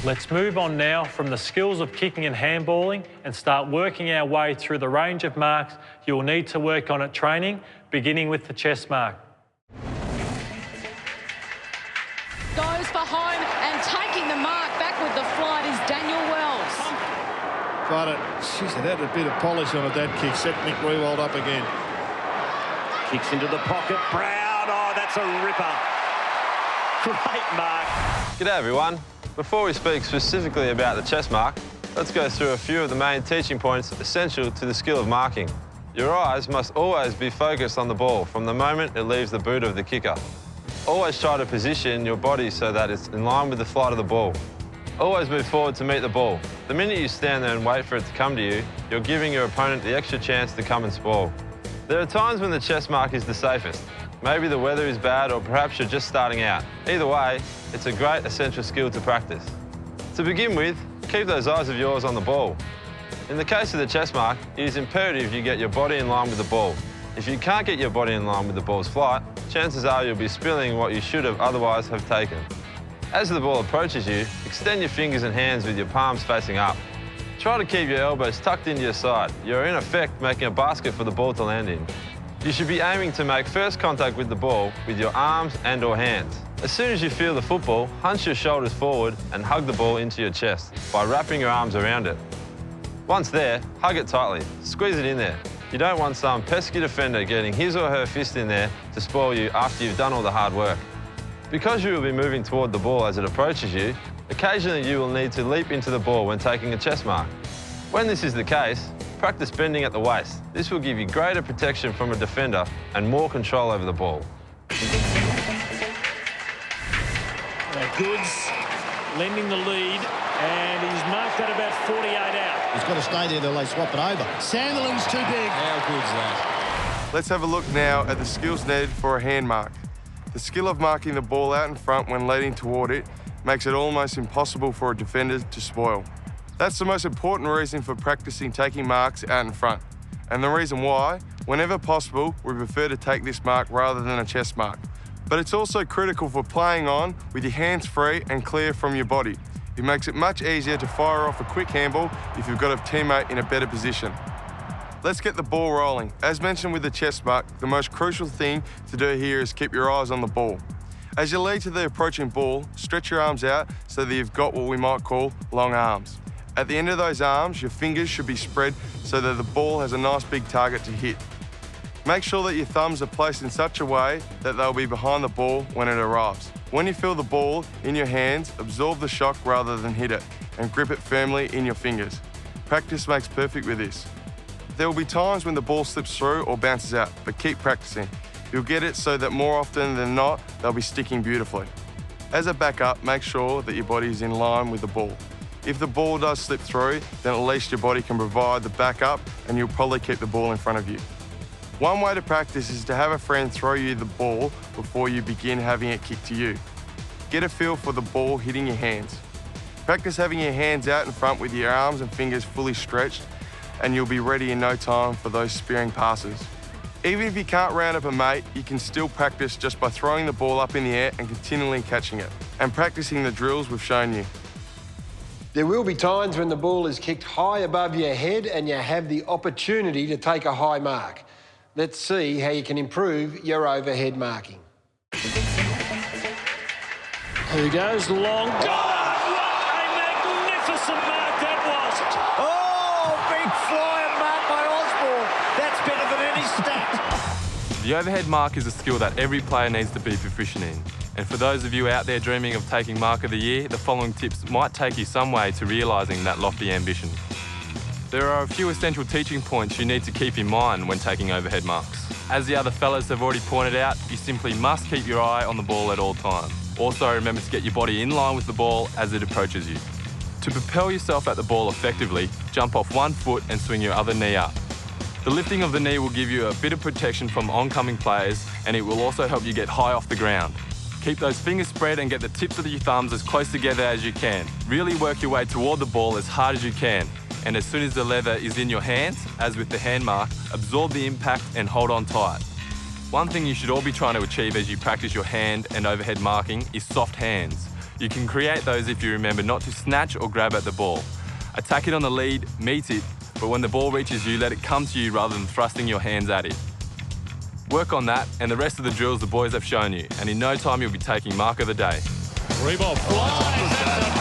Let's move on now from the skills of kicking and handballing and start working our way through the range of marks you'll need to work on at training, beginning with the chest mark. Goes for home and taking the mark back with the flight is Daniel Wells. But it had a bit of polish on it, that kick. Set Nick Riewoldt up again. Kicks into the pocket. Brown, oh, that's a ripper. Great mark. G'day everyone. Before we speak specifically about the chest mark, let's go through a few of the main teaching points essential to the skill of marking. Your eyes must always be focused on the ball from the moment it leaves the boot of the kicker. Always try to position your body so that it's in line with the flight of the ball. Always move forward to meet the ball. The minute you stand there and wait for it to come to you, you're giving your opponent the extra chance to come and spoil. There are times when the chest mark is the safest. Maybe the weather is bad or perhaps you're just starting out. Either way, it's a great essential skill to practice. To begin with, keep those eyes of yours on the ball. In the case of the chest mark, it is imperative you get your body in line with the ball. If you can't get your body in line with the ball's flight, chances are you'll be spilling what you should have otherwise have taken. As the ball approaches you, extend your fingers and hands with your palms facing up. Try to keep your elbows tucked into your side. You're in effect making a basket for the ball to land in. You should be aiming to make first contact with the ball with your arms and/or hands. As soon as you feel the football, hunch your shoulders forward and hug the ball into your chest by wrapping your arms around it. Once there, hug it tightly. Squeeze it in there. You don't want some pesky defender getting his or her fist in there to spoil you after you've done all the hard work. Because you will be moving toward the ball as it approaches you, occasionally you will need to leap into the ball when taking a chest mark. When this is the case, practice bending at the waist. This will give you greater protection from a defender and more control over the ball. Goods lending the lead, and he's marked at about 48 out. He's got to stay there till they swap it over. Sandilands too big. How good's that? Let's have a look now at the skills needed for a hand mark. The skill of marking the ball out in front when leading toward it makes it almost impossible for a defender to spoil. That's the most important reason for practicing taking marks out in front. And the reason why, whenever possible, we prefer to take this mark rather than a chest mark. But it's also critical for playing on with your hands free and clear from your body. It makes it much easier to fire off a quick handball if you've got a teammate in a better position. Let's get the ball rolling. As mentioned with the chest mark, the most crucial thing to do here is keep your eyes on the ball. As you lead to the approaching ball, stretch your arms out so that you've got what we might call long arms. At the end of those arms, your fingers should be spread so that the ball has a nice big target to hit. Make sure that your thumbs are placed in such a way that they'll be behind the ball when it arrives. When you feel the ball in your hands, absorb the shock rather than hit it and grip it firmly in your fingers. Practice makes perfect with this. There will be times when the ball slips through or bounces out, but keep practicing. You'll get it so that more often than not, they'll be sticking beautifully. As a backup, make sure that your body is in line with the ball. If the ball does slip through, then at least your body can provide the backup and you'll probably keep the ball in front of you. One way to practice is to have a friend throw you the ball before you begin having it kicked to you. Get a feel for the ball hitting your hands. Practice having your hands out in front with your arms and fingers fully stretched, and you'll be ready in no time for those spearing passes. Even if you can't round up a mate, you can still practice just by throwing the ball up in the air and continually catching it, and practicing the drills we've shown you. There will be times when the ball is kicked high above your head and you have the opportunity to take a high mark. Let's see how you can improve your overhead marking. Who goes long? Got it! What a magnificent mark that was! Oh, big flying mark by Osborne. That's better than any stat. The overhead mark is a skill that every player needs to be proficient in. And for those of you out there dreaming of taking Mark of the Year, the following tips might take you some way to realising that lofty ambition. There are a few essential teaching points you need to keep in mind when taking overhead marks. As the other fellas have already pointed out, you simply must keep your eye on the ball at all times. Also remember to get your body in line with the ball as it approaches you. To propel yourself at the ball effectively, jump off one foot and swing your other knee up. The lifting of the knee will give you a bit of protection from oncoming players, and it will also help you get high off the ground. Keep those fingers spread and get the tips of your thumbs as close together as you can. Really work your way toward the ball as hard as you can. And as soon as the leather is in your hands, as with the hand mark, absorb the impact and hold on tight. One thing you should all be trying to achieve as you practice your hand and overhead marking is soft hands. You can create those if you remember not to snatch or grab at the ball. Attack it on the lead, meet it, but when the ball reaches you, let it come to you rather than thrusting your hands at it. Work on that and the rest of the drills the boys have shown you, and in no time you'll be taking mark of the day. Rebound flies.